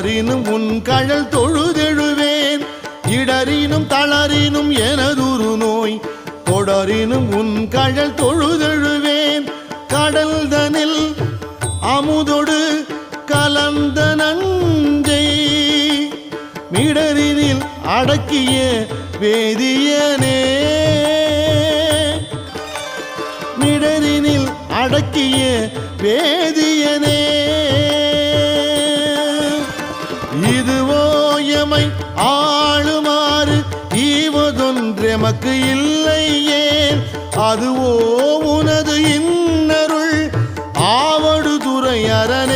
தொடரினும் உன் கழல் தொழுதெழுவேன் இடரினும் தளரினும் எனதுரு நோய் தொடரினும் உன் கழல் தொழுதெழுவேன் கடல் தனில் அமுதொடு கலந்த நஞ்சை மிடரினில் அடக்கிய வேதியனே மிடரினில் அடக்கிய வேதியனே இதுவோ எமை ஆளுமாறு ஈவதொன்றெமக்கு இல்லையேன் அதுவோ உனது இன்னருள் ஆவடு துறை அரணே